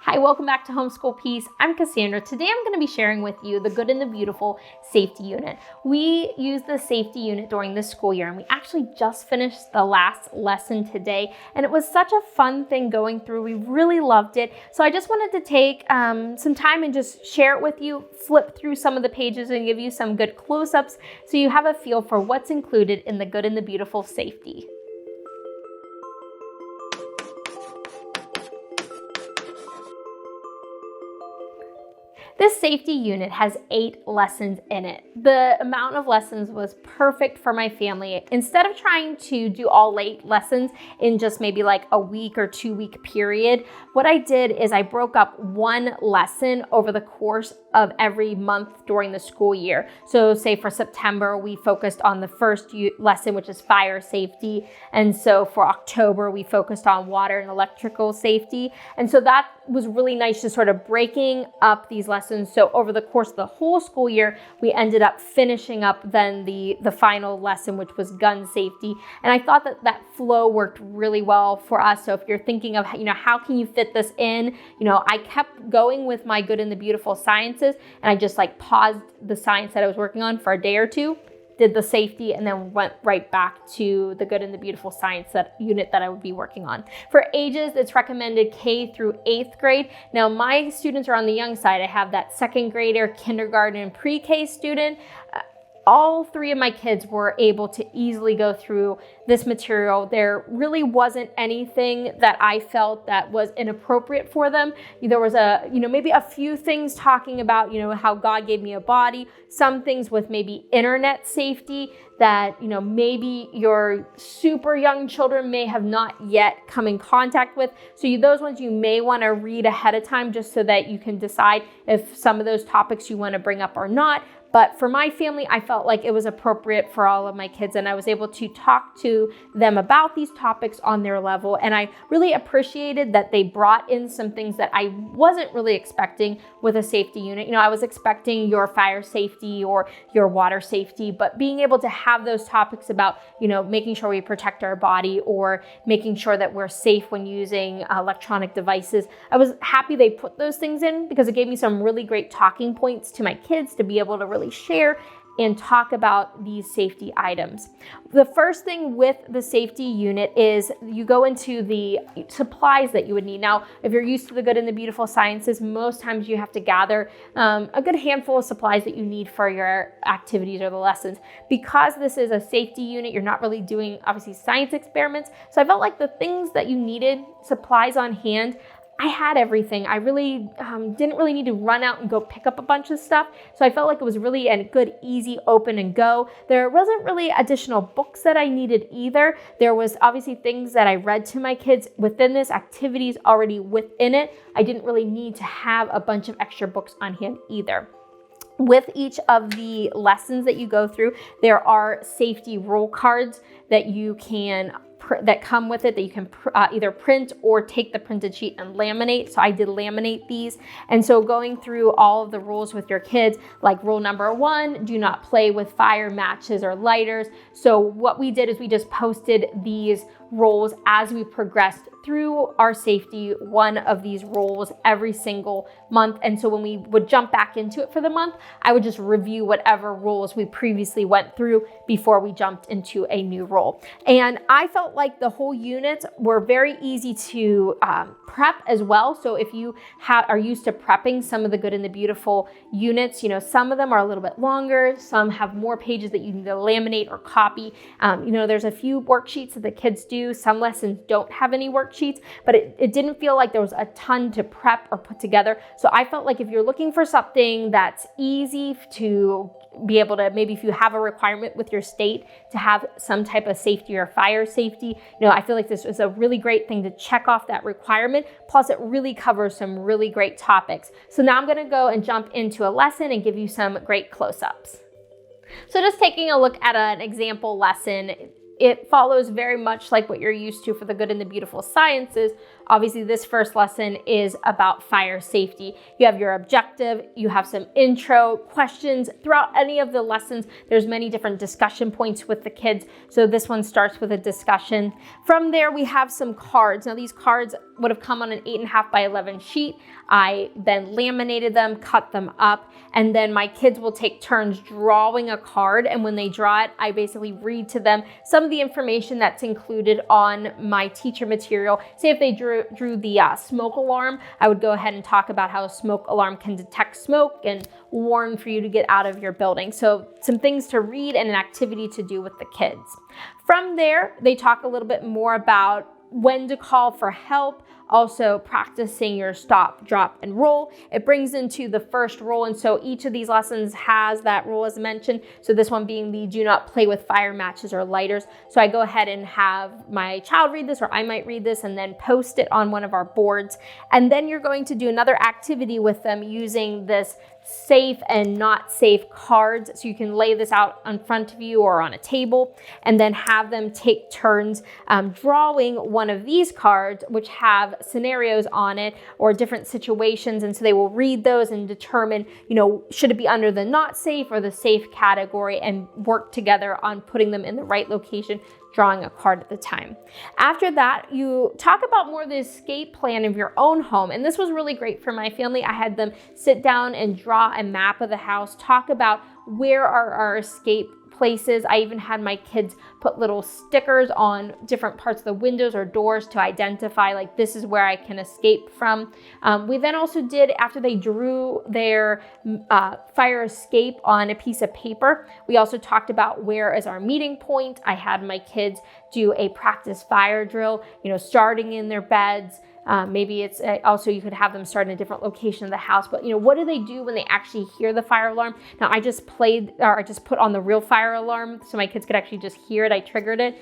Hi, welcome back to Homeschool Peace. I'm Cassandra. Today I'm going to be sharing with you the Good and the Beautiful Safety Unit. We use the safety unit during this school year, and we actually just finished the last lesson today, and it was such a fun thing going through. We really loved it. So I just wanted to take some time and just share it with you, flip through some of the pages and give you some good close-ups so you have a feel for what's included in the Good and the Beautiful Safety. This safety unit has 8 lessons in it. The amount of lessons was perfect for my family. Instead of trying to do all 8 lessons in just maybe like a week or 2-week period, what I did is I broke up one lesson over the course of every month during the school year. So say for September, we focused on the first lesson, which is fire safety. And so for October, we focused on water and electrical safety. And so that was really nice, just sort of breaking up these lessons. So over the course of the whole school year, we ended up finishing up then the final lesson, which was gun safety. And I thought that flow worked really well for us. So if you're thinking of, how can you fit this in? I kept going with my Good and the Beautiful Sciences, and I just paused the science that I was working on for a day or two, did the safety, and then went right back to the Good and the Beautiful Science unit that I would be working on. For ages, it's recommended K through 8th grade. Now, my students are on the young side. I have that 2nd grader, kindergarten, and pre-K student. All 3 of my kids were able to easily go through this material. There really wasn't anything that I felt that was inappropriate for them. There was maybe a few things talking about, how God gave me a body, some things with maybe internet safety that, maybe your super young children may have not yet come in contact with. So those ones you may want to read ahead of time just so that you can decide if some of those topics you want to bring up or not. But for my family, I felt like it was appropriate for all of my kids, and I was able to talk to them about these topics on their level. And I really appreciated that they brought in some things that I wasn't really expecting with a safety unit. I was expecting your fire safety or your water safety, but being able to have those topics about, making sure we protect our body or making sure that we're safe when using electronic devices. I was happy they put those things in because it gave me some really great talking points to my kids to be able to really share and talk about these safety items. The first thing with the safety unit is you go into the supplies that you would need. Now, if you're used to the Good and the Beautiful Sciences, most times you have to gather a good handful of supplies that you need for your activities or the lessons. Because this is a safety unit, you're not really doing, obviously, science experiments. So I felt like the things that you needed, supplies on hand, I had everything. I really didn't really need to run out and go pick up a bunch of stuff. So I felt like it was really a good, easy, open and go. There wasn't really additional books that I needed either. There was obviously things that I read to my kids within this, activities already within it. I didn't really need to have a bunch of extra books on hand either. With each of the lessons that you go through, there are safety rule cards that you can that come with it that you can either print or take the printed sheet and laminate. So I did laminate these. And so going through all of the rules with your kids, like rule number 1, do not play with fire, matches, or lighters. So what we did is we just posted these rules as we progressed through our safety, one of these rules every single month. And so when we would jump back into it for the month, I would just review whatever rules we previously went through before we jumped into a new rule. And I felt like the whole units were very easy to prep as well. So if you are used to prepping some of the Good and the Beautiful units, some of them are a little bit longer, some have more pages that you need to laminate or copy. There's a few worksheets that the kids do. Some lessons don't have any worksheets, but it didn't feel like there was a ton to prep or put together. So I felt like if you're looking for something that's easy to be able to, maybe if you have a requirement with your state to have some type of safety or fire safety, I feel like this is a really great thing to check off that requirement. Plus it really covers some really great topics. So now I'm going to go and jump into a lesson and give you some great close-ups. So just taking a look at an example lesson, it follows very much like what you're used to for the Good and the Beautiful Sciences, obviously this first lesson is about fire safety. You have your objective, you have some intro questions. Throughout any of the lessons, there's many different discussion points with the kids. So this one starts with a discussion. From there, we have some cards. Now these cards would have come on an 8.5 by 11 sheet. I then laminated them, cut them up, and then my kids will take turns drawing a card. And when they draw it, I basically read to them some of the information that's included on my teacher material. Say if they drew the smoke alarm, I would go ahead and talk about how a smoke alarm can detect smoke and warn for you to get out of your building. So some things to read and an activity to do with the kids. From there, they talk a little bit more about when to call for help, also practicing your stop, drop, and roll. It brings into the first rule, and so each of these lessons has that rule as mentioned. So this one being the do not play with fire matches or lighters. So I go ahead and have my child read this, or I might read this and then post it on one of our boards. And then you're going to do another activity with them using this safe and not safe cards. So you can lay this out in front of you or on a table and then have them take turns drawing one of these cards, which have scenarios on it or different situations. And so they will read those and determine, should it be under the not safe or the safe category, and work together on putting them in the right location, drawing a card at the time. After that, you talk about more the escape plan of your own home. And this was really great for my family. I had them sit down and draw a map of the house, talk about where are our escape places. I even had my kids put little stickers on different parts of the windows or doors to identify, like, this is where I can escape from. We then also did, after they drew their fire escape on a piece of paper, we also talked about where is our meeting point. I had my kids do a practice fire drill, starting in their beds. Maybe it's also, you could have them start in a different location of the house, but what do they do when they actually hear the fire alarm? Now I just put on the real fire alarm so my kids could actually just hear it. I triggered it.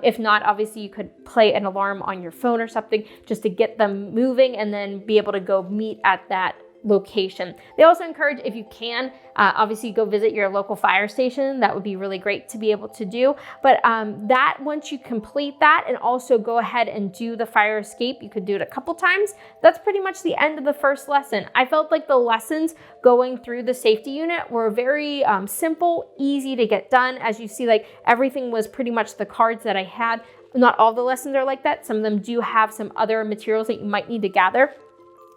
If not, obviously you could play an alarm on your phone or something just to get them moving and then be able to go meet at that location. They also encourage, if you can, obviously go visit your local fire station. That would be really great to be able to do. But that once you complete that and also go ahead and do the fire escape, you could do it a couple times. That's pretty much the end of the first lesson. I felt like the lessons going through the safety unit were very simple, easy to get done. As you see, like, everything was pretty much the cards that I had. Not all the lessons are like that. Some of them do have some other materials that you might need to gather.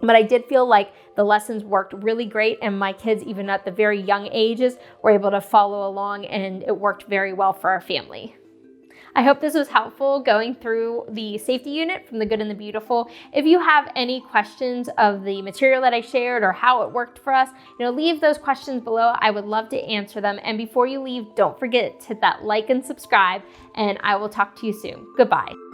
But I did feel like the lessons worked really great, and my kids, even at the very young ages, were able to follow along, and it worked very well for our family. I hope this was helpful going through the safety unit from the good and the beautiful. If you have any questions of the material that I shared or how it worked for us, leave those questions below. I would love to answer them. And before you leave, don't forget to hit that like and subscribe, and I will talk to you soon. Goodbye.